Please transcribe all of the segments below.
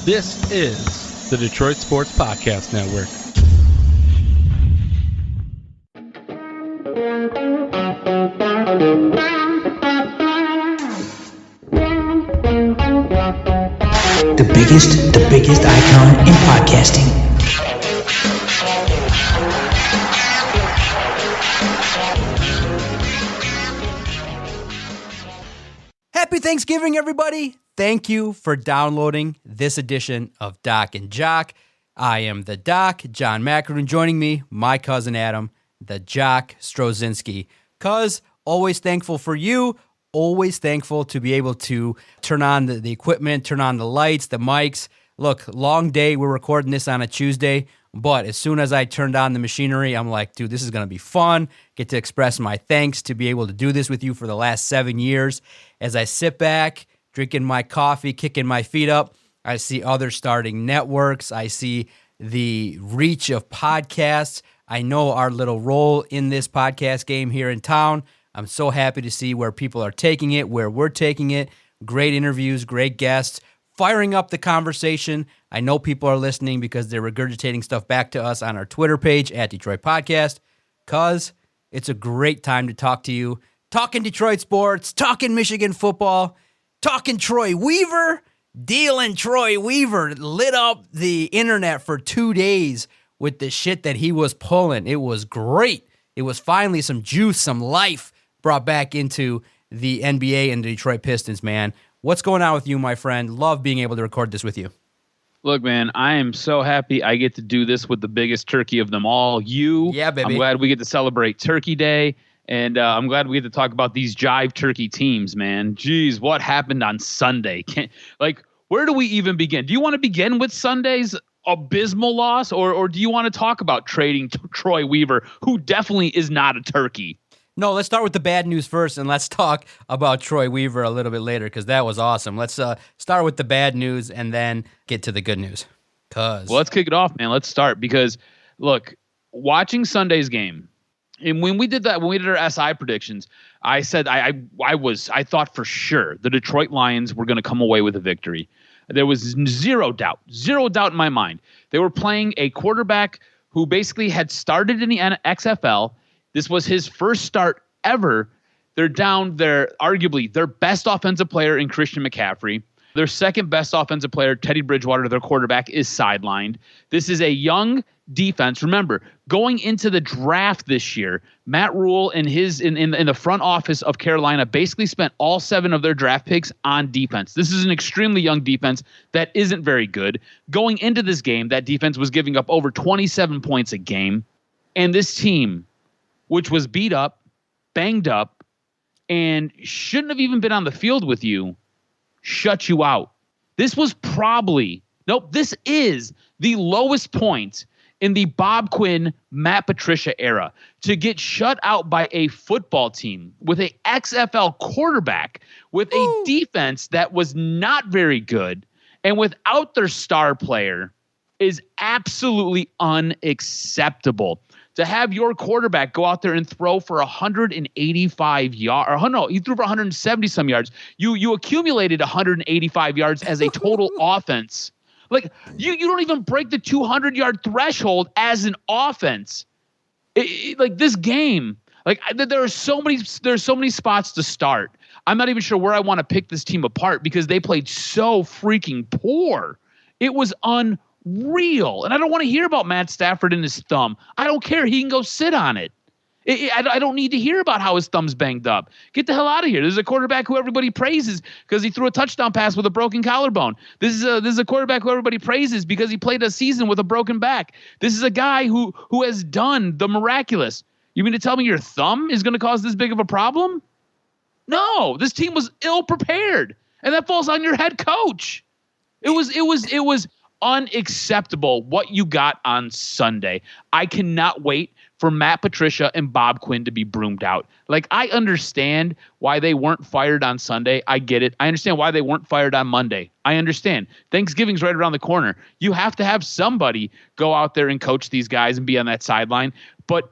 This is the Detroit Sports Podcast Network. The biggest icon in podcasting. Happy Thanksgiving, everybody. Thank you for downloading this edition of Doc and Jock. I am the Doc, John Macron, joining me, my cousin Adam, the Jock Strozinski. Cuz, always thankful for you, always thankful to be able to turn on the equipment, turn on the lights, the mics. Look, long day, we're recording this on a Tuesday, but as soon as I turned on the machinery, I'm like, dude, this is going to be fun. Get to express my thanks to be able to do this with you for the last 7 years. As I sit back, drinking my coffee, kicking my feet up, I see other starting networks. I see the reach of podcasts. I know our little role in this podcast game here in town. I'm so happy to see where people are taking it, where we're taking it. Great interviews, great guests, firing up the conversation. I know people are listening because they're regurgitating stuff back to us on our Twitter page at Detroit Podcast. Cuz it's a great time to talk to you. Talking Detroit sports, talking Michigan football, talking Troy Weaver. Dealing Troy Weaver lit up the internet for 2 days with the shit that he was pulling. It was great. It was finally some juice, some life brought back into the NBA and the Detroit Pistons, man. What's going on with you, my friend? Love being able to record this with you. Look, man, I am so happy I get to do this with the biggest turkey of them all, you. Yeah, baby. I'm glad we get to celebrate Turkey Day, and I'm glad we get to talk about these Jive Turkey teams, man. Jeez, what happened on Sunday? Where do we even begin? Do you want to begin with Sunday's abysmal loss, or do you want to talk about trading Troy Weaver, who definitely is not a turkey? No, let's start with the bad news first, and let's talk about Troy Weaver a little bit later, because that was awesome. Let's start with the bad news and then get to the good news. Well, let's kick it off, man. Let's start, because, look, watching Sunday's game, and when we did our SI predictions, I said I thought for sure the Detroit Lions were going to come away with a victory. There was zero doubt in my mind. They were playing a quarterback who basically had started in the XFL. This was his first start ever. They're down arguably their best offensive player in Christian McCaffrey. Their second best offensive player, Teddy Bridgewater, their quarterback, is sidelined. This is a young defense. Remember, going into the draft this year, Matt Rule and in the front office of Carolina basically spent all 7 of their draft picks on defense. This is an extremely young defense that isn't very good. Going into this game, that defense was giving up over 27 points a game. And this team, which was beat up, banged up, and shouldn't have even been on the field with you, shut you out. This is the lowest point in the Bob Quinn Matt Patricia era. To get shut out by a football team with a XFL quarterback, with a defense that was not very good, and without their star player is absolutely unacceptable. To have your quarterback go out there and throw for 185 yards, he threw for 170 some yards. You accumulated 185 yards as a total offense. Like you don't even break the 200-yard threshold as an offense. Like this game, there's so many spots to start. I'm not even sure where I want to pick this team apart because they played so freaking poor. It was unreal. And I don't want to hear about Matt Stafford and his thumb. I don't care. He can go sit on it. I don't need to hear about how his thumb's banged up. Get the hell out of here. This is a quarterback who everybody praises because he threw a touchdown pass with a broken collarbone. This is a quarterback who everybody praises because he played a season with a broken back. This is a guy who has done the miraculous. You mean to tell me your thumb is going to cause this big of a problem? No, this team was ill prepared, and that falls on your head coach. It was unacceptable what you got on Sunday. I cannot wait for Matt Patricia and Bob Quinn to be broomed out. I understand why they weren't fired on Sunday. I get it. I understand why they weren't fired on Monday. I understand. Thanksgiving's right around the corner. You have to have somebody go out there and coach these guys and be on that sideline. But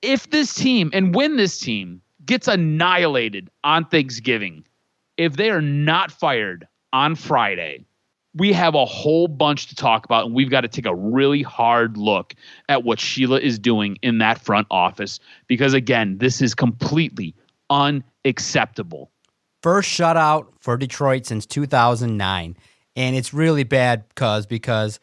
if this team, and when this team gets annihilated on Thanksgiving, if they are not fired on Friday, we have a whole bunch to talk about, and we've got to take a really hard look at what Sheila is doing in that front office because, again, this is completely unacceptable. First shutout for Detroit since 2009, and it's really bad because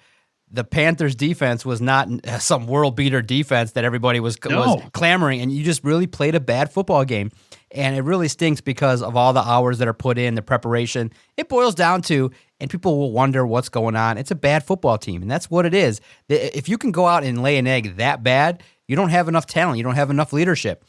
the Panthers defense was not some world beater defense that everybody was clamoring, and you just really played a bad football game. And it really stinks because of all the hours that are put in, the preparation. It boils down to, and people will wonder what's going on. It's a bad football team, and that's what it is. If you can go out and lay an egg that bad, you don't have enough talent. You don't have enough leadership.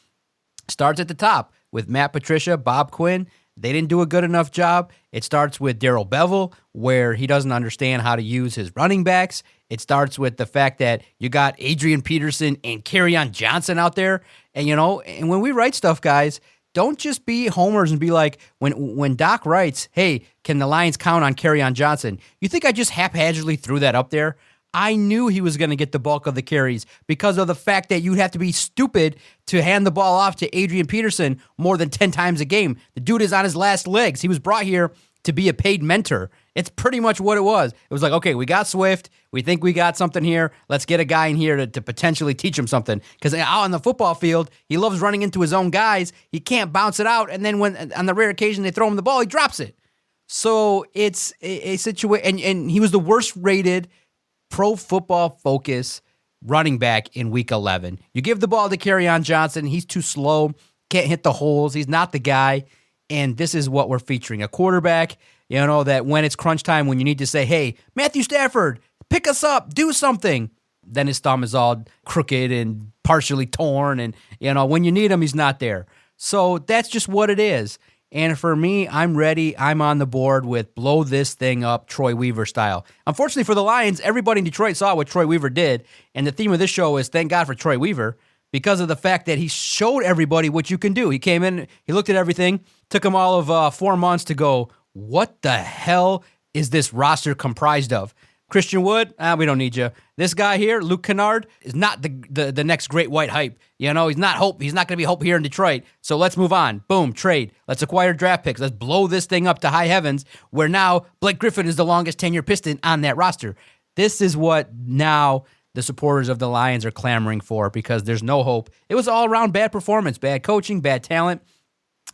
Starts at the top with Matt Patricia, Bob Quinn. They didn't do a good enough job. It starts with Darrell Bevell, where he doesn't understand how to use his running backs. It starts with the fact that you got Adrian Peterson and Kerryon Johnson out there. And, and when we write stuff, guys, don't just be homers and be like, when Doc writes, hey, can the Lions count on Kerryon Johnson? You think I just haphazardly threw that up there? I knew he was going to get the bulk of the carries because of the fact that you'd have to be stupid to hand the ball off to Adrian Peterson more than 10 times a game. The dude is on his last legs. He was brought here to be a paid mentor. It's pretty much what it was. It was like, okay, we got Swift. We think we got something here. Let's get a guy in here to potentially teach him something. Because out on the football field, he loves running into his own guys. He can't bounce it out. And then when on the rare occasion they throw him the ball, he drops it. So it's a situation. And he was the worst rated Pro Football Focus running back in Week 11. You give the ball to Kerryon Johnson. He's too slow. Can't hit the holes. He's not the guy. And this is what we're featuring. A quarterback, that when it's crunch time, when you need to say, hey, Matthew Stafford, pick us up, do something, then his thumb is all crooked and partially torn. And, when you need him, he's not there. So that's just what it is. And for me, I'm ready. I'm on the board with blow this thing up Troy Weaver style. Unfortunately for the Lions, everybody in Detroit saw what Troy Weaver did. And the theme of this show is thank God for Troy Weaver because of the fact that he showed everybody what you can do. He came in, he looked at everything, took him all of 4 months to go, what the hell is this roster comprised of? Christian Wood, we don't need you. This guy here, Luke Kennard, is not the next great white hype. He's not hope. He's not going to be hope here in Detroit. So let's move on. Boom, trade. Let's acquire draft picks. Let's blow this thing up to high heavens where now Blake Griffin is the longest tenure Piston on that roster. This is what now the supporters of the Lions are clamoring for because there's no hope. It was all around bad performance, bad coaching, bad talent.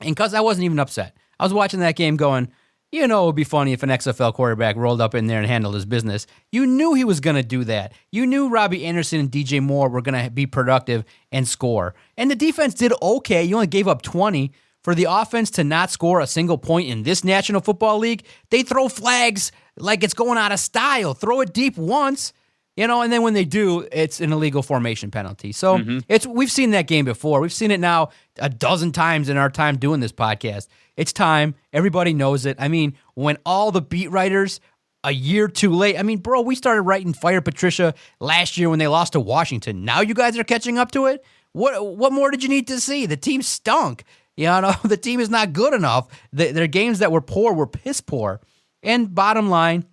And because I wasn't even upset. I was watching that game going, it would be funny if an XFL quarterback rolled up in there and handled his business. You knew he was going to do that. You knew Robbie Anderson and DJ Moore were going to be productive and score. And the defense did okay. You only gave up 20. For the offense to not score a single point in this National Football League, they throw flags like it's going out of style. Throw it deep once, and then when they do, it's an illegal formation penalty. So we've seen that game before. We've seen it now a dozen times in our time doing this podcast. It's time. Everybody knows it. I mean, when all the beat writers a year too late. I mean, bro, we started writing Fire Patricia last year when they lost to Washington. Now you guys are catching up to it? What more did you need to see? The team stunk. The team is not good enough. Their games that were poor were piss poor. And bottom line,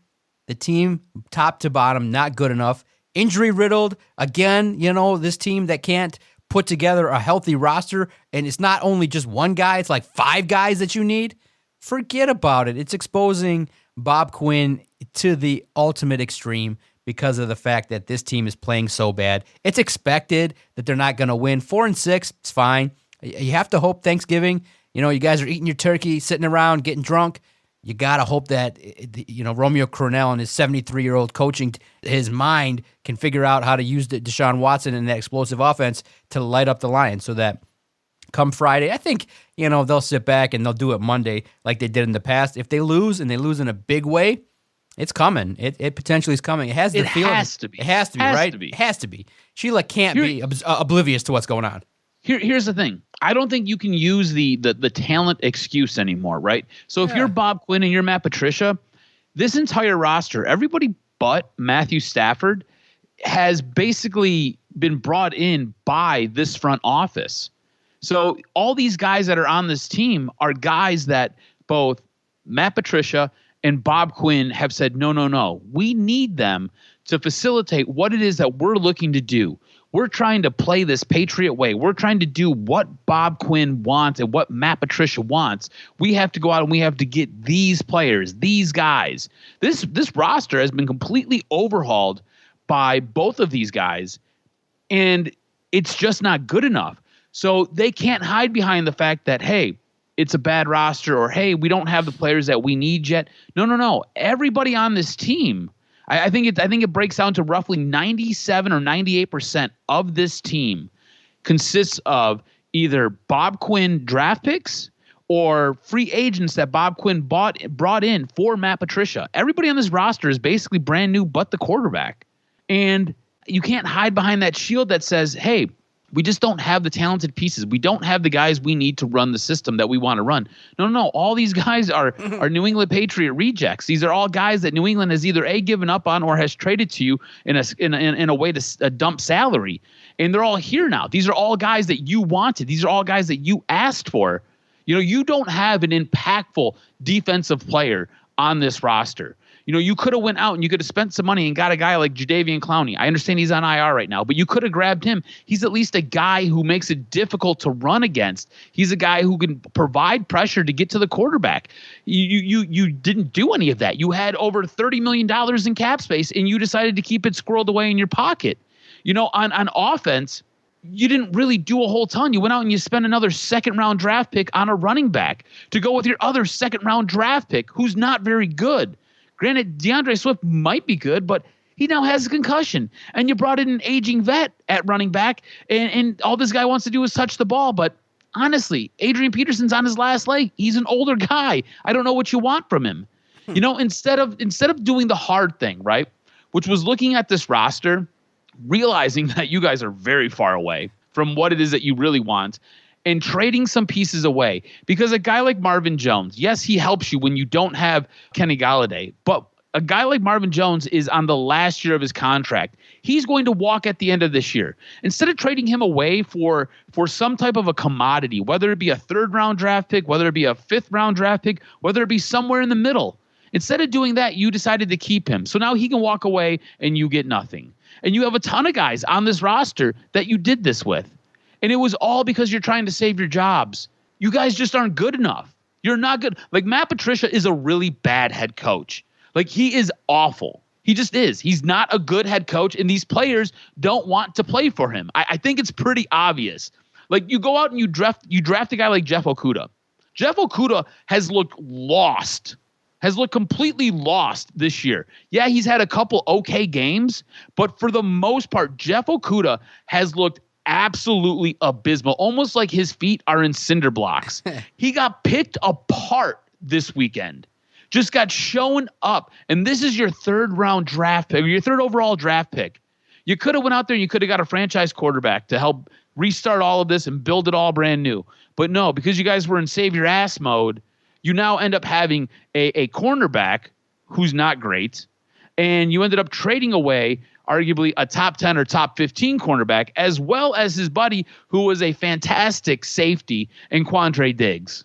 the team, top to bottom, not good enough. Injury riddled. Again, this team that can't put together a healthy roster, and it's not only just one guy, it's like 5 guys that you need. Forget about it. It's exposing Bob Quinn to the ultimate extreme because of the fact that this team is playing so bad. It's expected that they're not going to win. 4-6, it's fine. You have to hope Thanksgiving, you guys are eating your turkey, sitting around, getting drunk. You got to hope that, Romeo Crennel and his 73-year-old coaching, his mind can figure out how to use Deshaun Watson and that explosive offense to light up the Lions so that come Friday, I think, they'll sit back and they'll do it Monday like they did in the past. If they lose and they lose in a big way, it's coming. It potentially is coming. It has to be. It has to be, right? It has to be. Sheila can't be oblivious to what's going on. Here's the thing. I don't think you can use the talent excuse anymore, right? So if you're Bob Quinn and you're Matt Patricia, this entire roster, everybody but Matthew Stafford, has basically been brought in by this front office. So all these guys that are on this team are guys that both Matt Patricia and Bob Quinn have said, no. We need them to facilitate what it is that we're looking to do. we're trying to play this Patriot way. We're trying to do what Bob Quinn wants and what Matt Patricia wants. We have to go out and we have to get these players, these guys. This roster has been completely overhauled by both of these guys, and it's just not good enough. So they can't hide behind the fact that, hey, it's a bad roster, or, hey, we don't have the players that we need yet. No. Everybody on this team, I think it breaks down to roughly 97 or 98% of this team consists of either Bob Quinn draft picks or free agents that Bob Quinn brought in for Matt Patricia. Everybody on this roster is basically brand new but the quarterback. And you can't hide behind that shield that says, hey, we just don't have the talented pieces. We don't have the guys we need to run the system that we want to run. No. All these guys are New England Patriot rejects. These are all guys that New England has either given up on or has traded to you in a way to dump salary. And they're all here now. These are all guys that you wanted. These are all guys that you asked for. You don't have an impactful defensive player on this roster. You could have went out and you could have spent some money and got a guy like Jadeveon Clowney. I understand he's on IR right now, but you could have grabbed him. He's at least a guy who makes it difficult to run against. He's a guy who can provide pressure to get to the quarterback. You didn't do any of that. You had over $30 million in cap space, and you decided to keep it squirreled away in your pocket. On offense, you didn't really do a whole ton. You went out and you spent another second-round draft pick on a running back to go with your other second-round draft pick who's not very good. Granted, DeAndre Swift might be good, but he now has a concussion. And you brought in an aging vet at running back, and all this guy wants to do is touch the ball. But honestly, Adrian Peterson's on his last leg. He's an older guy. I don't know what you want from him. Instead of doing the hard thing, right, which was looking at this roster, realizing that you guys are very far away from what it is that you really want, and trading some pieces away. Because a guy like Marvin Jones, yes, he helps you when you don't have Kenny Golladay, but a guy like Marvin Jones is on the last year of his contract. He's going to walk at the end of this year. Instead of trading him away for some type of a commodity, whether it be a third-round draft pick, whether it be a fifth-round draft pick, whether it be somewhere in the middle, instead of doing that, you decided to keep him. So now he can walk away and you get nothing. And you have a ton of guys on this roster that you did this with. And it was all because you're trying to save your jobs. You guys just aren't good enough. You're not good. Like, Matt Patricia is a really bad head coach. Like, he is awful. He just is. He's not a good head coach, and these players don't want to play for him. I think it's pretty obvious. Like, you go out and you draft a guy like Jeff Okudah. Jeff Okudah has looked lost. Has looked completely lost this year. Yeah, he's had a couple okay games, but for the most part, Jeff Okudah has looked absolutely abysmal, almost like his feet are in cinder blocks. He got picked apart this weekend, just got shown up, and this is your third-round draft pick, or your third overall draft pick. You could have went out there and you could have got a franchise quarterback to help restart all of this and build it all brand new. But no, because you guys were in save your ass mode, you now end up having a cornerback who's not great, and you ended up trading away arguably a top 10 or top 15 cornerback, as well as his buddy, who was a fantastic safety, in Quandre Diggs.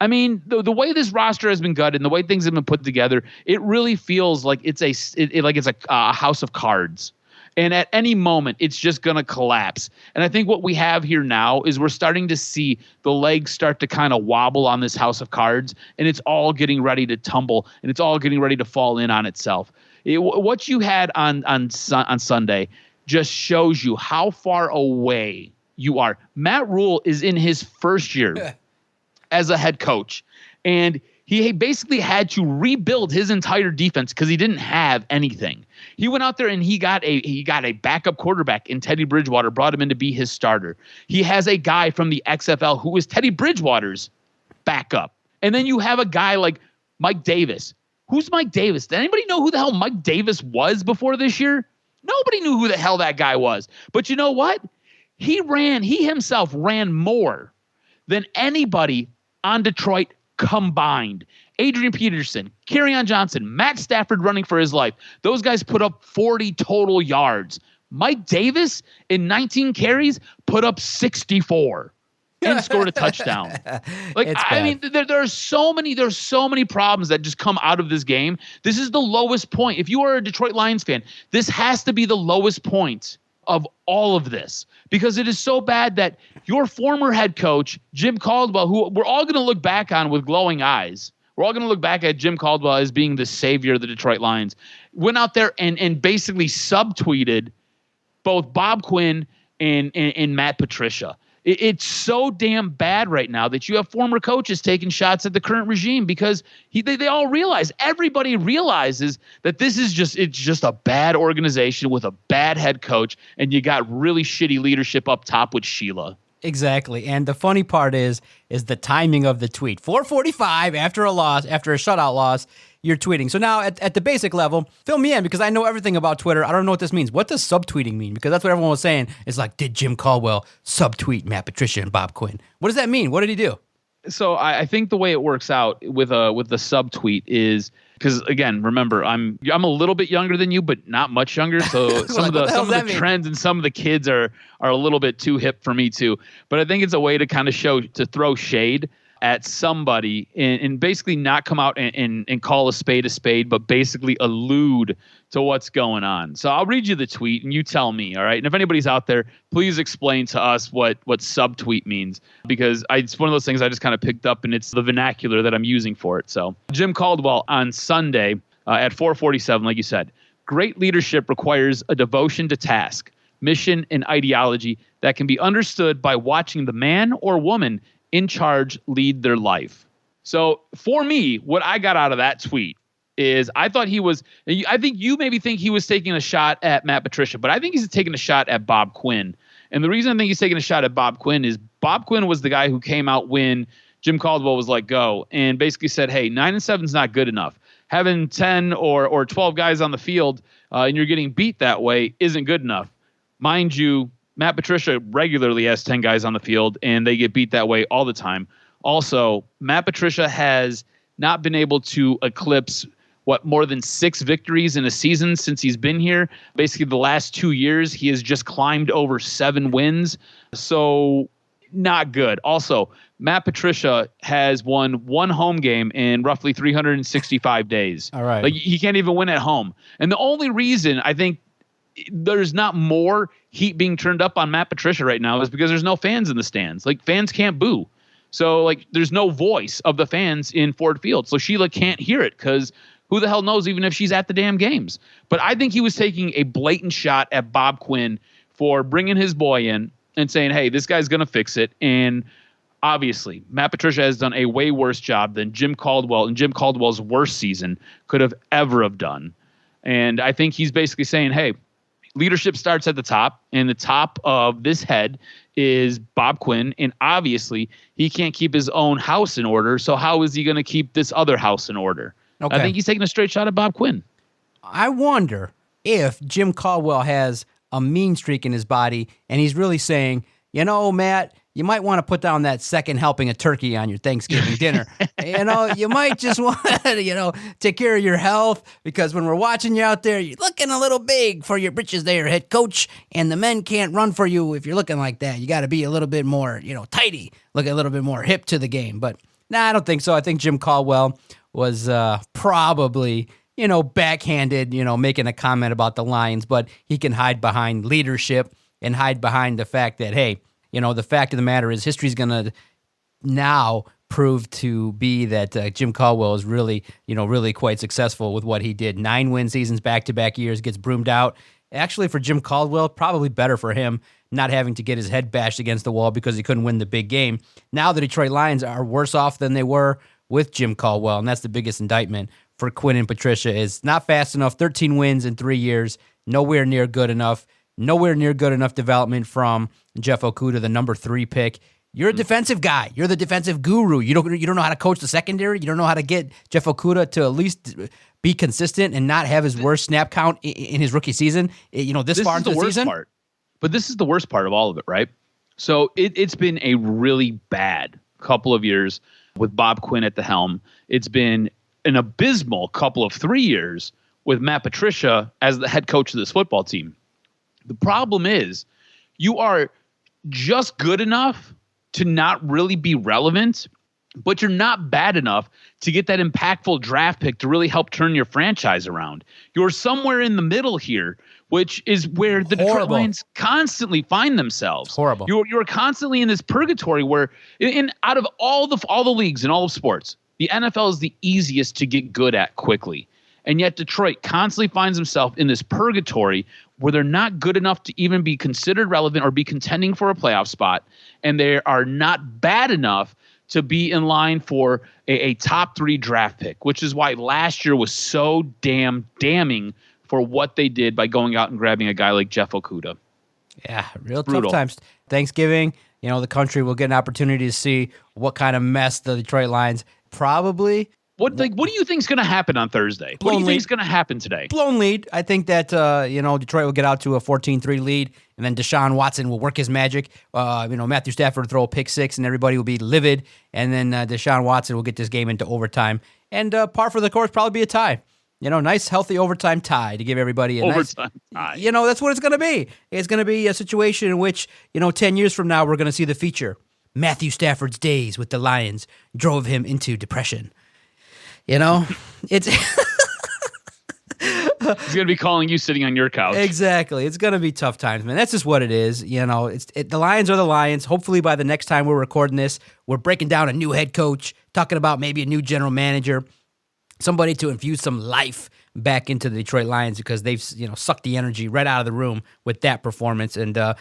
I mean, the way this roster has been gutted and the way things have been put together, it really feels like it's a house of cards. And at any moment, it's just going to collapse. And I think what we have here now is we're starting to see the legs start to kind of wobble on this house of cards, and it's all getting ready to tumble, and it's all getting ready to fall in on itself. What you had on Sunday just shows you how far away you are. Matt Rule is in his first year as a head coach, and he basically had to rebuild his entire defense because he didn't have anything. He went out there and he got a backup quarterback in Teddy Bridgewater, brought him in to be his starter. He has a guy from the XFL who is Teddy Bridgewater's backup. And then you have a guy like Mike Davis. Who's Mike Davis? Did anybody know who the hell Mike Davis was before this year? Nobody knew who the hell that guy was. But you know what? He himself ran more than anybody on Detroit combined. Adrian Peterson, Kerryon Johnson, Matt Stafford running for his life. Those guys put up 40 total yards. Mike Davis, in 19 carries, put up 64 and scored a touchdown. Like, I mean, there are so many problems that just come out of this game. This is the lowest point. If you are a Detroit Lions fan, this has to be the lowest point of all of this, because it is so bad that your former head coach, Jim Caldwell, who we're all going to look back on with glowing eyes. We're all going to look back at Jim Caldwell as being the savior of the Detroit Lions. Went out there and basically subtweeted both Bob Quinn and Matt Patricia. It's so damn bad right now that you have former coaches taking shots at the current regime because they all realize, everybody realizes that it's just a bad organization with a bad head coach, and you got really shitty leadership up top with Sheila. Exactly. And the funny part is the timing of the tweet. 4:45 after a shutout loss, you're tweeting. So now at the basic level, fill me in because I know everything about Twitter. I don't know what this means. What does subtweeting mean? Because that's what everyone was saying. It's like, did Jim Caldwell subtweet Matt Patricia and Bob Quinn? What does that mean? What did he do? So I think the way it works out with the subtweet is because, again, remember, I'm a little bit younger than you, but not much younger. So some of the trends and some of the kids are a little bit too hip for me too. But I think it's a way to kind of throw shade at somebody and basically not come out and call a spade, but basically allude to what's going on. So I'll read you the tweet and you tell me, all right? And if anybody's out there, please explain to us what subtweet means, because it's one of those things I just kind of picked up and it's the vernacular that I'm using for it. So Jim Caldwell on Sunday at 4:47, like you said, great leadership requires a devotion to task, mission, and ideology that can be understood by watching the man or woman in charge lead their life. So for me, what I got out of that tweet is I think you maybe think he was taking a shot at Matt Patricia, but I think he's taking a shot at Bob Quinn. And the reason I think he's taking a shot at Bob Quinn is Bob Quinn was the guy who came out when Jim Caldwell was let go and basically said, hey, 9-7 is not good enough. Having 10 or 12 guys on the field and you're getting beat that way isn't good enough. Mind you, Matt Patricia regularly has 10 guys on the field, and they get beat that way all the time. Also, Matt Patricia has not been able to eclipse more than 6 victories in a season since he's been here. Basically, the last 2 years, he has just climbed over 7 wins. So not good. Also, Matt Patricia has won 1 home game in roughly 365 days. All right. Like, he can't even win at home. And the only reason I think there's not more heat being turned up on Matt Patricia right now is because there's no fans in the stands. Like, fans can't boo. So, like, there's no voice of the fans in Ford Field. So Sheila can't hear it because who the hell knows even if she's at the damn games. But I think he was taking a blatant shot at Bob Quinn for bringing his boy in and saying, hey, this guy's going to fix it. And obviously, Matt Patricia has done a way worse job than Jim Caldwell and Jim Caldwell's worst season could have ever have done. And I think he's basically saying, hey, leadership starts at the top, and the top of this head is Bob Quinn, and obviously he can't keep his own house in order, so how is he going to keep this other house in order? Okay. I think he's taking a straight shot at Bob Quinn. I wonder if Jim Caldwell has a mean streak in his body, and he's really saying, you know, Matt, you might want to put down that second helping of turkey on your Thanksgiving dinner. You might just want to, take care of your health, because when we're watching you out there, you're looking a little big for your britches there, head coach, and the men can't run for you if you're looking like that. You got to be a little bit more, tighty, look a little bit more hip to the game. But no, I don't think so. I think Jim Caldwell was probably, backhanded, making a comment about the Lions, but he can hide behind leadership and hide behind the fact that, hey, the fact of the matter is history's going to now prove to be that Jim Caldwell is really, really quite successful with what he did. 9 win seasons, back-to-back years, gets broomed out. Actually, for Jim Caldwell, probably better for him not having to get his head bashed against the wall because he couldn't win the big game. Now the Detroit Lions are worse off than they were with Jim Caldwell, and that's the biggest indictment for Quinn and Patricia is not fast enough. 13 wins in 3 years, nowhere near good enough. Nowhere near good enough development from Jeff Okudah, the number 3 pick. You're a defensive guy. You're the defensive guru. You don't know how to coach the secondary. You don't know how to get Jeff Okudah to at least be consistent and not have his worst snap count in his rookie season. This far into the season. Part. But this is the worst part of all of it, right? So it's been a really bad couple of years with Bob Quinn at the helm. It's been an abysmal couple of 3 years with Matt Patricia as the head coach of this football team. The problem is you are just good enough to not really be relevant but you're not bad enough to get that impactful draft pick to really help turn your franchise around. You're somewhere in the middle here, which is where the Detroit Lions constantly find themselves. Horrible. You're constantly in this purgatory where, out of all the leagues in all of sports, the NFL is the easiest to get good at quickly. And yet Detroit constantly finds himself in this purgatory where they're not good enough to even be considered relevant or be contending for a playoff spot, and they are not bad enough to be in line for a top 3 draft pick, which is why last year was so damning for what they did by going out and grabbing a guy like Jeff Okudah. Yeah, real tough times. Thanksgiving, the country will get an opportunity to see what kind of mess the Detroit Lions probably. What do you think is going to happen on Thursday? What do you think is going to happen today? Blown lead. I think that Detroit will get out to a 14-3 lead, and then Deshaun Watson will work his magic. Matthew Stafford will throw a pick 6, and everybody will be livid. And then Deshaun Watson will get this game into overtime, and par for the course probably be a tie. Nice healthy overtime tie to give everybody a overtime tie. That's what it's going to be. It's going to be a situation in which 10 years from now we're going to see the feature. Matthew Stafford's days with the Lions drove him into depression. It's he's gonna be calling you sitting on your couch. Exactly. It's gonna be tough times, man. That's just what it is. The Lions are the Lions. Hopefully, by the next time we're recording this, we're breaking down a new head coach, talking about maybe a new general manager, somebody to infuse some life back into the Detroit Lions because they've sucked the energy right out of the room with that performance. And 4-6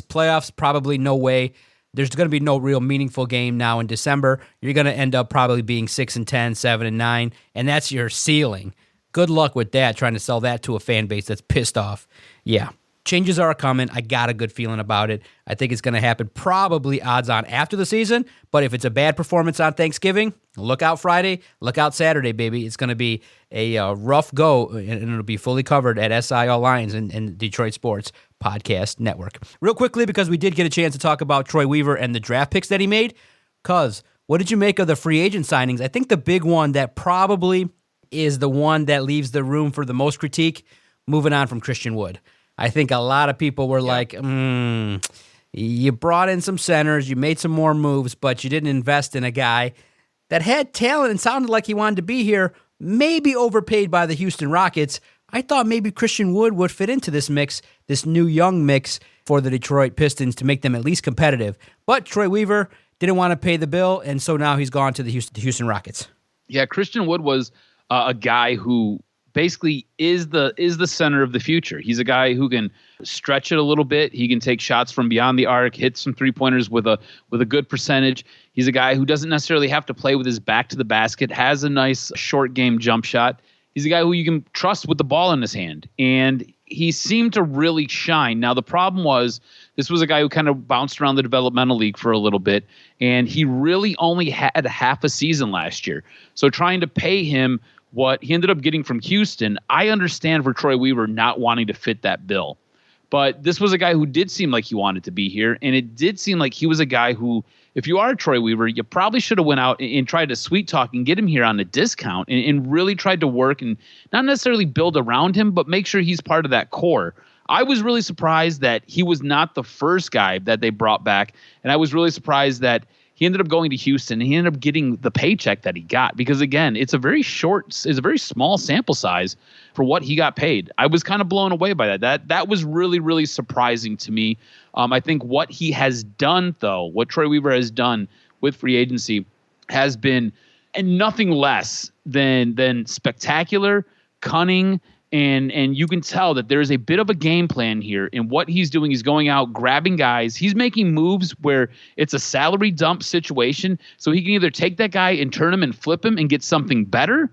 playoffs, probably no way. There's going to be no real meaningful game now in December. You're going to end up probably being 6-10, 7-9, and that's your ceiling. Good luck with that, trying to sell that to a fan base that's pissed off. Yeah, changes are coming. I got a good feeling about it. I think it's going to happen probably odds on after the season, but if it's a bad performance on Thanksgiving, look out Friday, look out Saturday, baby. It's going to be a rough go, and it'll be fully covered at SIL Lions and Detroit Sports Podcast Network. Real quickly, because we did get a chance to talk about Troy Weaver and the draft picks that he made, cuz what did you make of the free agent signings? I think the big one that probably is the one that leaves the room for the most critique, moving on from Christian Wood. I think a lot of people were like, you brought in some centers, you made some more moves, but you didn't invest in a guy that had talent and sounded like he wanted to be here, maybe overpaid by the Houston Rockets. I thought maybe Christian Wood would fit into this mix, this new young mix for the Detroit Pistons to make them at least competitive. But Troy Weaver didn't want to pay the bill, and so now he's gone to the Houston Rockets. Yeah, Christian Wood was a guy who basically is the center of the future. He's a guy who can stretch it a little bit. He can take shots from beyond the arc, hit some three-pointers with a good percentage. He's a guy who doesn't necessarily have to play with his back to the basket, has a nice short game jump shot. He's a guy who you can trust with the ball in his hand, and he seemed to really shine. Now, the problem was this was a guy who kind of bounced around the developmental league for a little bit, and he really only had half a season last year. So trying to pay him what he ended up getting from Houston, I understand for Troy Weaver not wanting to fit that bill. But this was a guy who did seem like he wanted to be here, and it did seem like he was a guy who, if you are Troy Weaver, you probably should have went out and tried to sweet talk and get him here on a discount and really tried to work and not necessarily build around him, but make sure he's part of that core. I was really surprised that he was not the first guy that they brought back, and I was really surprised that he ended up going to Houston and he ended up getting the paycheck that he got because, again, it's a very small sample size for what he got paid. I was kind of blown away by that. That was really, really surprising to me. I think what he has done, though, what Troy Weaver has done with free agency has been nothing less than spectacular, cunning, and you can tell that there's a bit of a game plan here in what he's doing. He's going out, grabbing guys. He's making moves where it's a salary dump situation, so he can either take that guy and turn him and flip him and get something better,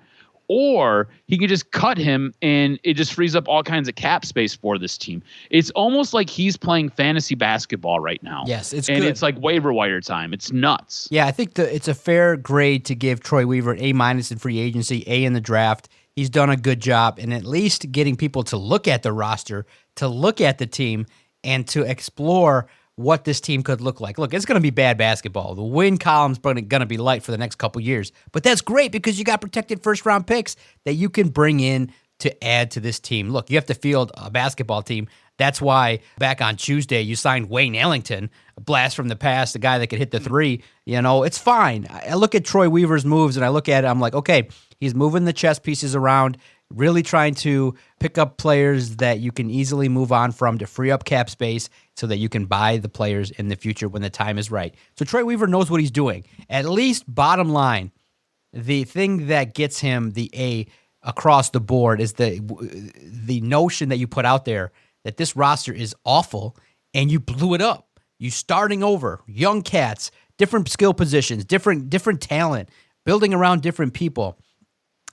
or he can just cut him and it just frees up all kinds of cap space for this team. It's almost like he's playing fantasy basketball right now. Yes, it's and good. It's like waiver wire time. It's nuts. Yeah, I think it's a fair grade to give Troy Weaver an A- in free agency, A in the draft. He's done a good job in at least getting people to look at the roster, to look at the team, and to explore what this team could look like. Look, it's going to be bad basketball. The win column's going to be light for the next couple years. But that's great because you got protected first-round picks that you can bring in to add to this team. Look, you have to field a basketball team That's why back on Tuesday you signed Wayne Ellington, a blast from the past, a guy that could hit the three. It's fine. I look at Troy Weaver's moves and I look at it, I'm like, okay, he's moving the chess pieces around, really trying to pick up players that you can easily move on from to free up cap space so that you can buy the players in the future when the time is right. So Troy Weaver knows what he's doing. At least bottom line, the thing that gets him the A across the board is the notion that you put out there that this roster is awful and you blew it up. You starting over, young cats, different skill positions, different talent, building around different people.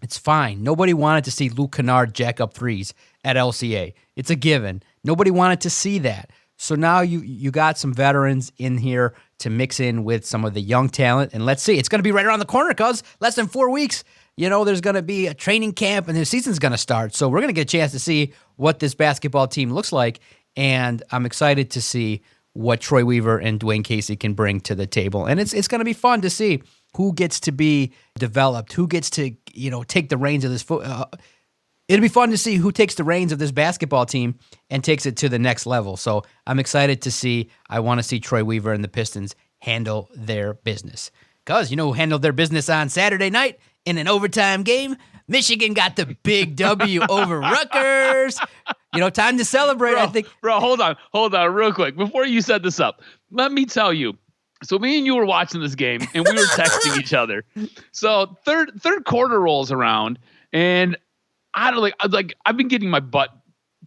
It's fine. Nobody wanted to see Luke Kennard jack up threes at LCA. It's a given. Nobody wanted to see that. So now you got some veterans in here to mix in with some of the young talent. And let's see. It's going to be right around the corner, cuz less than 4 weeks. There's going to be a training camp and the season's going to start. So we're going to get a chance to see what this basketball team looks like. And I'm excited to see what Troy Weaver and Dwayne Casey can bring to the table. And it's going to be fun to see who gets to be developed, who gets to, take the reins of this it'll be fun to see who takes the reins of this basketball team and takes it to the next level. So I'm excited to see. I want to see Troy Weaver and the Pistons handle their business. Because who handled their business on Saturday night in an overtime game? Michigan got the big W over Rutgers. Time to celebrate, I think. Bro, hold on real quick. Before you set this up, let me tell you. So me and you were watching this game, and we were texting each other. So third quarter rolls around, and I've been getting my butt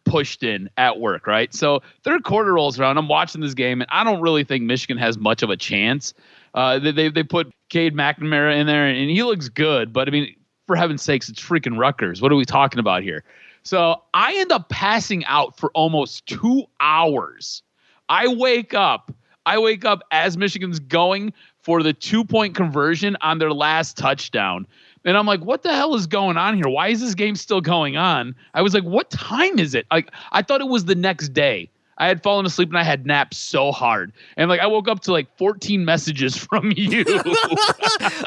pushed in at work, right? So third quarter rolls around, I'm watching this game, and I don't really think Michigan has much of a chance. They put Cade McNamara in there, and he looks good, but I mean, for heaven's sakes, it's freaking Rutgers. What are we talking about here? So I end up passing out for almost 2 hours. I wake up as Michigan's going for the 2-point conversion on their last touchdown. And I'm like, what the hell is going on here? Why is this game still going on? I was like, what time is it? I thought it was the next day. I had fallen asleep and I had napped so hard. And I woke up to 14 messages from you.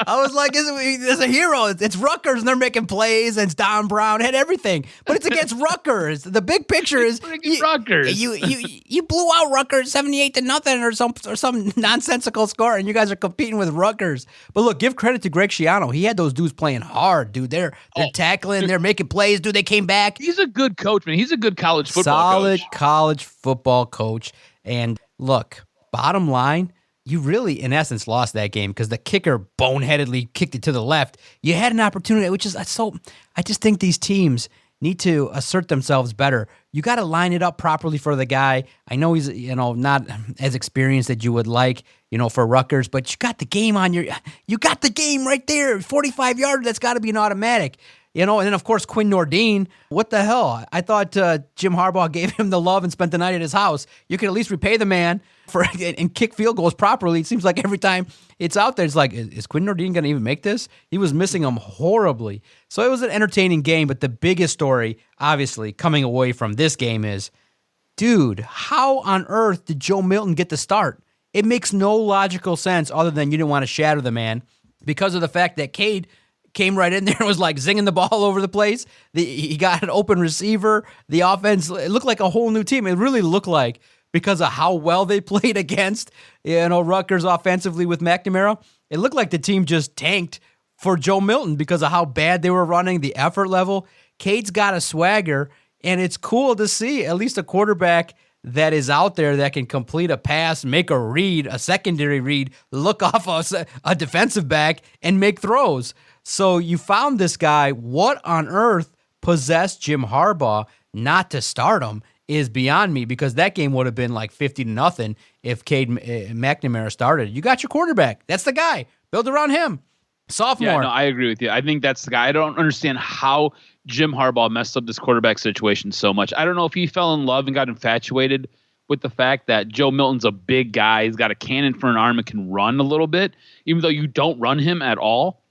I was like, it's a hero. It's Rutgers and they're making plays and it's Don Brown had everything. But it's against Rutgers. The big picture is Rutgers. You blew out Rutgers 78-0 or some nonsensical score and you guys are competing with Rutgers. But look, give credit to Greg Schiano. He had those dudes playing hard, dude. They're tackling, they're making plays, dude. They came back. He's a good coach, man. He's a good college football Solid coach. College football coach. And look, bottom line, you really, in essence, lost that game because the kicker boneheadedly kicked it to the left. You had an opportunity, which is so. I just think these teams need to assert themselves better. You got to line it up properly for the guy. I know he's not as experienced as you would like, for Rutgers, but you got the game you got the game right there, 45 yards. That's got to be an automatic. And then, of course, Quinn Nordine. What the hell? I thought Jim Harbaugh gave him the love and spent the night at his house. You could at least repay the man and kick field goals properly. It seems like every time it's out there, it's like, is Quinn Nordine going to even make this? He was missing them horribly. So it was an entertaining game, but the biggest story, obviously, coming away from this game is, dude, how on earth did Joe Milton get the start? It makes no logical sense other than you didn't want to shatter the man because of the fact that Cade came right in there and was zinging the ball all over the place. He got an open receiver. The offense, it looked like a whole new team. It really looked like, because of how well they played against, Rutgers offensively with McNamara, it looked like the team just tanked for Joe Milton because of how bad they were running, the effort level. Cade's got a swagger, and it's cool to see at least a quarterback that is out there that can complete a pass, make a read, a secondary read, look off a defensive back, and make throws. So you found this guy. What on earth possessed Jim Harbaugh not to start him is beyond me, because that game would have been 50-0 if Cade McNamara started. You got your quarterback. That's the guy. Build around him. Sophomore. Yeah, no, I agree with you. I think that's the guy. I don't understand how Jim Harbaugh messed up this quarterback situation so much. I don't know if he fell in love and got infatuated with the fact that Joe Milton's a big guy. He's got a cannon for an arm and can run a little bit, even though you don't run him at all.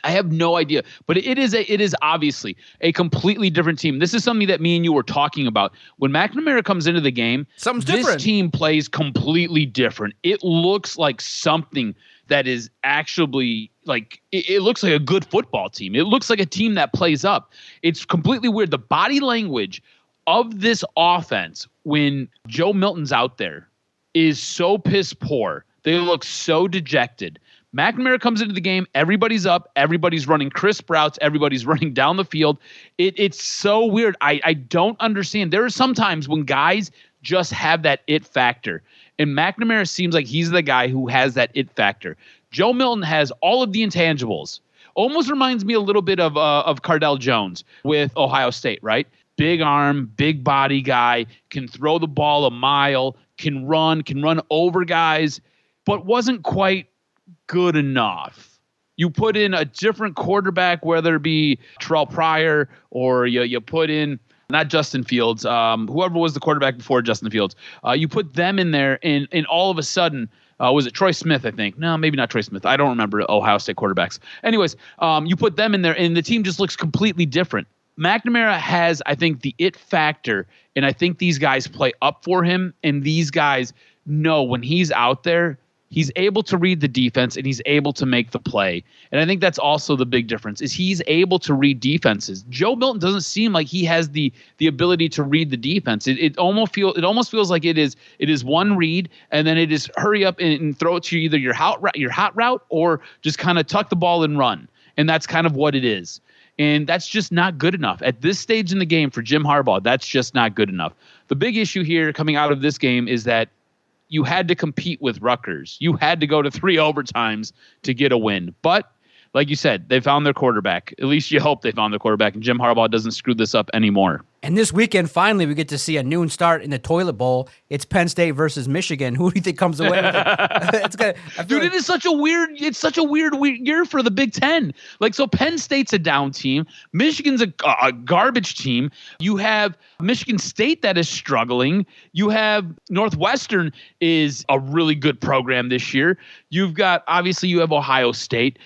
I have no idea, but it is obviously a completely different team. This is something that me and you were talking about. When McNamara comes into the game, something's different. This team plays completely different. It looks like something that is actually it looks like a good football team. It looks like a team that plays up. It's completely weird. The body language of this offense, when Joe Milton's out there, is so piss poor. They look so dejected. McNamara comes into the game. Everybody's up. Everybody's running crisp routes. Everybody's running down the field. It's so weird. I don't understand. There are some times when guys just have that it factor. And McNamara seems like he's the guy who has that it factor. Joe Milton has all of the intangibles. Almost reminds me a little bit of Cardell Jones with Ohio State, right? Big arm, big body guy, can throw the ball a mile, can run over guys, but wasn't quite good enough. You put in a different quarterback, whether it be Terrell Pryor or you put in not Justin Fields, whoever was the quarterback before Justin Fields. You put them in there, and all of a sudden, was it Troy Smith, I think? No, maybe not Troy Smith. I don't remember Ohio State quarterbacks. Anyways, you put them in there, and the team just looks completely different. McNamara has, I think, the it factor, and I think these guys play up for him, and these guys know when he's out there, he's able to read the defense and he's able to make the play. And I think that's also the big difference is he's able to read defenses. Joe Milton doesn't seem like he has the ability to read the defense. It almost feels like it is one read and then it is hurry up and throw it to either your hot route or just kind of tuck the ball and run. And that's kind of what it is. And that's just not good enough. At this stage in the game for Jim Harbaugh, that's just not good enough. The big issue here coming out of this game is that you had to compete with Rutgers. You had to go to 3 overtimes to get a win. But like you said, they found their quarterback. At least you hope they found their quarterback, and Jim Harbaugh doesn't screw this up anymore. And this weekend, finally, we get to see a noon start in the toilet bowl. It's Penn State versus Michigan. Who do you think comes away with it? Dude, it's such a weird year for the Big Ten. Like, so Penn State's a down team. Michigan's a garbage team. You have Michigan State that is struggling. You have Northwestern is a really good program this year. You have Ohio State.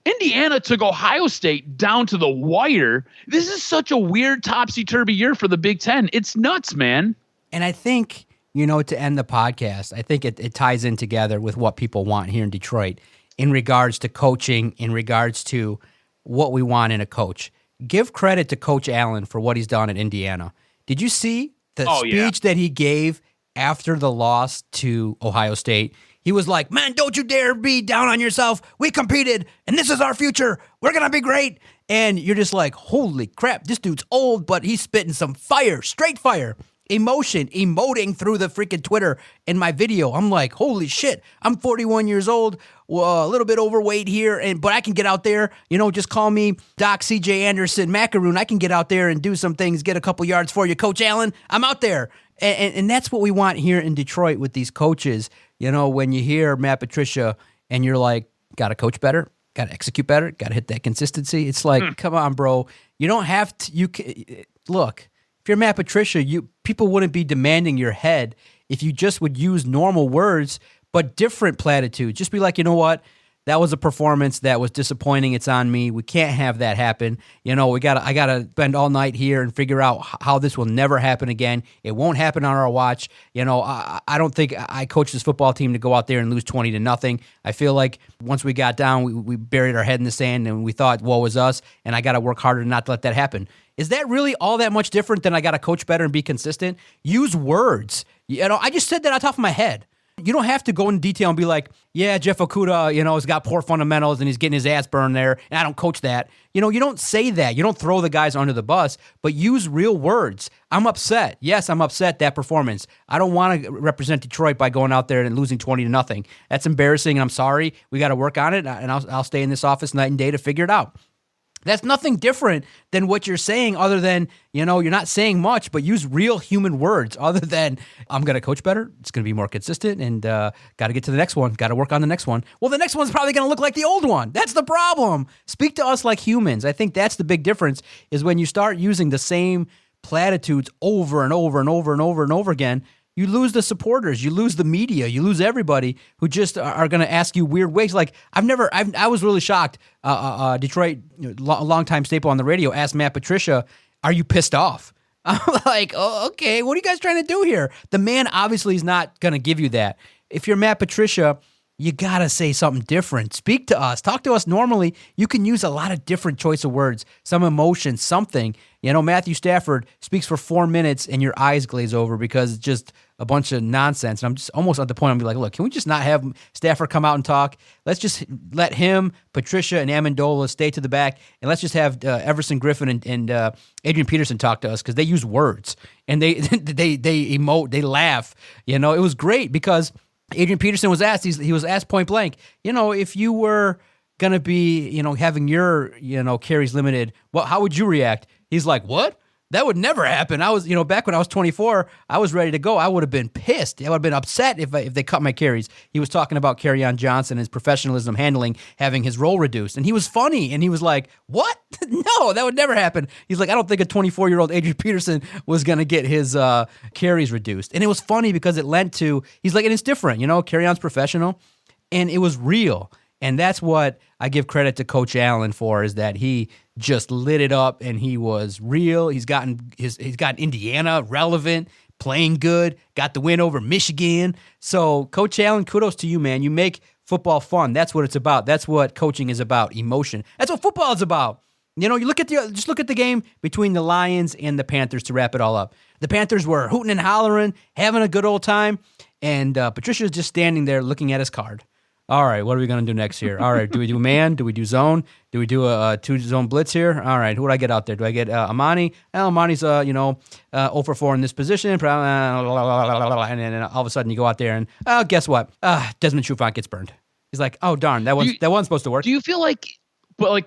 Indiana took Ohio State down to the wire. This is such a weird topsy-turvy year for the Big Ten. It's nuts, man. And I think, to end the podcast, I think it ties in together with what people want here in Detroit in regards to coaching, in regards to what we want in a coach. Give credit to Coach Allen for what he's done at Indiana. Did you see the speech that he gave after the loss to Ohio State? He was like, man, don't you dare be down on yourself. We competed, and this is our future. We're going to be great. And you're just like, holy crap, this dude's old, but he's spitting some fire, straight fire, emotion, emoting through the freaking Twitter in my video. I'm like, holy shit, I'm 41 years old, a little bit overweight here, but I can get out there, just call me Doc C.J. Anderson Macaroon. I can get out there and do some things, get a couple yards for you, Coach Allen. I'm out there. And that's what we want here in Detroit with these coaches. When you hear Matt Patricia and you're like, got to coach better, got to execute better, got to hit that consistency. It's like, come on, bro. You don't have to. Look, if you're Matt Patricia, people wouldn't be demanding your head if you just would use normal words, but different platitudes. Just be like, you know what? That was a performance that was disappointing. It's on me. We can't have that happen. I gotta spend all night here and figure out how this will never happen again. It won't happen on our watch. I don't think I coached this football team to go out there and lose 20-0. I feel like once we got down, we buried our head in the sand and we thought, woe was us, and I got to work harder not to let that happen. Is that really all that much different than I got to coach better and be consistent? Use words. I just said that on top of my head. You don't have to go in detail and be like, yeah, Jeff Okudah, has got poor fundamentals and he's getting his ass burned there, and I don't coach that. You don't say that. You don't throw the guys under the bus, but use real words. I'm upset. Yes, I'm upset that performance. I don't want to represent Detroit by going out there and losing 20-0. That's embarrassing, and I'm sorry. We got to work on it, and I'll stay in this office night and day to figure it out. That's nothing different than what you're saying other than, you're not saying much, but use real human words other than, I'm going to coach better, it's going to be more consistent, and got to get to the next one, got to work on the next one. Well, the next one's probably going to look like the old one. That's the problem. Speak to us like humans. I think that's the big difference is when you start using the same platitudes over and over and over and over and over again, you lose the supporters, you lose the media, you lose everybody who just are going to ask you weird ways. Like I was really shocked. Detroit, longtime staple on the radio, asked Matt Patricia, "Are you pissed off?" I'm like, oh, okay, what are you guys trying to do here? The man obviously is not going to give you that. If you're Matt Patricia, you got to say something different. Speak to us. Talk to us normally. You can use a lot of different choice of words, some emotion, something. Matthew Stafford speaks for 4 minutes and your eyes glaze over because it's just a bunch of nonsense. And I'm just almost at the point I'm be like, look, can we just not have Stafford come out and talk? Let's just let him, Patricia, and Amendola stay to the back, and let's just have Everson Griffin and Adrian Peterson talk to us because they use words and they emote, they laugh. It was great because Adrian Peterson was asked. He was asked point blank. If you were gonna be, having your, carries limited, well, how would you react? He's like, what? That would never happen. I was, back when I was 24, I was ready to go. I would have been pissed. I would have been upset if they cut my carries. He was talking about Kerryon Johnson, his professionalism handling, having his role reduced. And he was funny. And he was like, what? No, that would never happen. He's like, I don't think a 24-year-old Adrian Peterson was going to get his carries reduced. And it was funny because it lent to, he's like, and it's different. Kerryon's professional. And it was real. And that's what I give credit to Coach Allen for, is that he just lit it up and he was real. He's gotten Indiana relevant, playing good, got the win over Michigan. So Coach Allen, kudos to you, man. You make football fun. That's what it's about. That's what coaching is about, emotion. That's what football is about. You look at the game between the Lions and the Panthers to wrap it all up. The Panthers were hooting and hollering, having a good old time, and Patricia's just standing there looking at his card. All right, what are we going to do next here? All right, do we do man? Do we do zone? Do we do a two-zone blitz here? All right, who do I get out there? Do I get Amani? Well, Amani's, 0 for 4 in this position. And then all of a sudden you go out there and, guess what? Desmond Trufant gets burned. He's like, oh, darn, that wasn't supposed to work. Do you feel like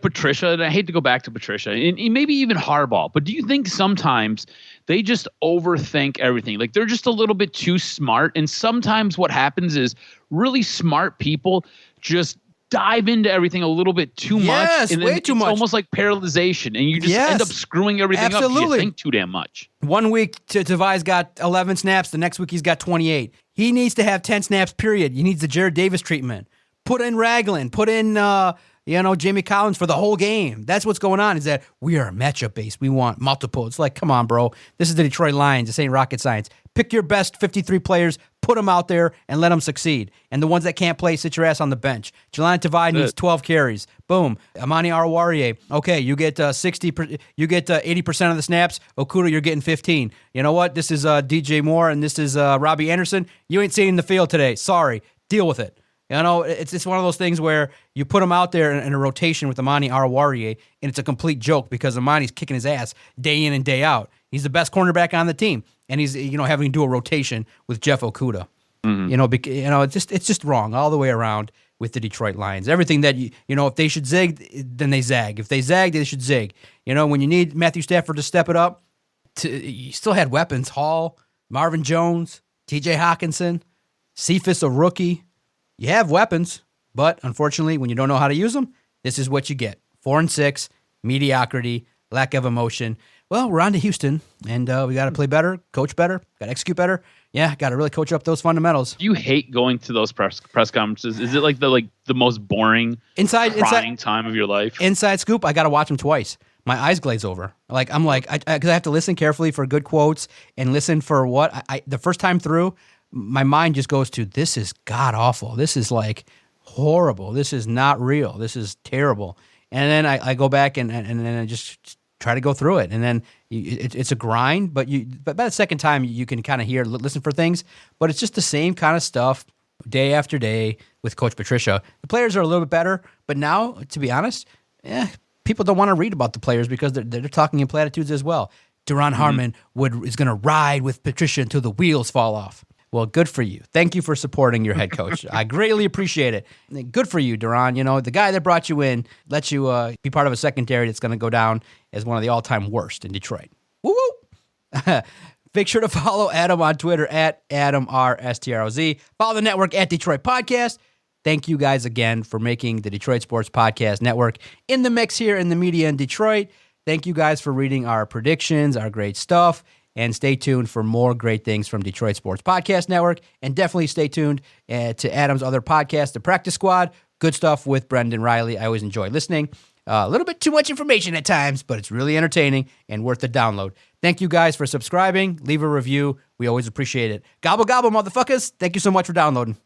Patricia, and I hate to go back to Patricia, and maybe even Harbaugh, but do you think sometimes they just overthink everything? Like they're just a little bit too smart, and sometimes what happens is really smart people just dive into everything a little bit too much. And way too much. It's almost like paralyzation, and you just end up screwing everything up because you think too damn much. 1 week, Tavai's got 11 snaps. The next week, he's got 28. He needs to have 10 snaps, period. He needs the Jared Davis treatment. Put in Ragland. Put in... Jamie Collins for the whole game. That's what's going on, is that we are matchup based. We want multiple. It's like, come on, bro. This is the Detroit Lions. This ain't rocket science. Pick your best 53 players, put them out there, and let them succeed. And the ones that can't play, sit your ass on the bench. Jahlani Tavai needs 12 carries. Boom. Amani Oruwariye. Okay, you get 80% of the snaps. Okudah, you're getting 15. You know what? This is DJ Moore, and this is Robbie Anderson. You ain't seen the field today. Sorry. Deal with it. It's one of those things where you put him out there in a rotation with Amani Oruwariye, and it's a complete joke because Amani's kicking his ass day in and day out. He's the best cornerback on the team, and he's having to do a rotation with Jeff Okudah. Mm-hmm. It's just wrong all the way around with the Detroit Lions. Everything that if they should zig, then they zag. If they zag, they should zig. When you need Matthew Stafford to step it up, you still had weapons: Hall, Marvin Jones, T.J. Hawkinson, Cephas, a rookie. You have weapons, but unfortunately, when you don't know how to use them, this is what you get. 4-6, mediocrity, lack of emotion. Well, we're on to Houston, and we got to play better, coach better, got to execute better. Yeah, got to really coach up those fundamentals. Do you hate going to those press conferences? Is it like the most boring, crying time of your life? Inside scoop, I got to watch them twice. My eyes glaze over. Because I have to listen carefully for good quotes and listen for what the first time through. My mind just goes to, this is god awful. This is like horrible. This is not real. This is terrible. And then I go back and then I just try to go through it. And then it's a grind, but by the second time you can kind of listen for things. But it's just the same kind of stuff day after day with Coach Patricia. The players are a little bit better, but now, to be honest, people don't want to read about the players because they're talking in platitudes as well. Duron Harmon is going to ride with Patricia until the wheels fall off. Well, good for you. Thank you for supporting your head coach. I greatly appreciate it. Good for you, Duron. The guy that brought you in lets you be part of a secondary that's going to go down as one of the all-time worst in Detroit. Woo-woo! Make sure to follow Adam on Twitter at AdamRSTROZ. Follow the network at Detroit Podcast. Thank you guys again for making the Detroit Sports Podcast Network in the mix here in the media in Detroit. Thank you guys for reading our predictions, our great stuff. And stay tuned for more great things from Detroit Sports Podcast Network. And definitely stay tuned to Adam's other podcast, The Practice Squad. Good stuff with Brendan Riley. I always enjoy listening. A little bit too much information at times, but it's really entertaining and worth the download. Thank you guys for subscribing. Leave a review. We always appreciate it. Gobble, gobble, motherfuckers. Thank you so much for downloading.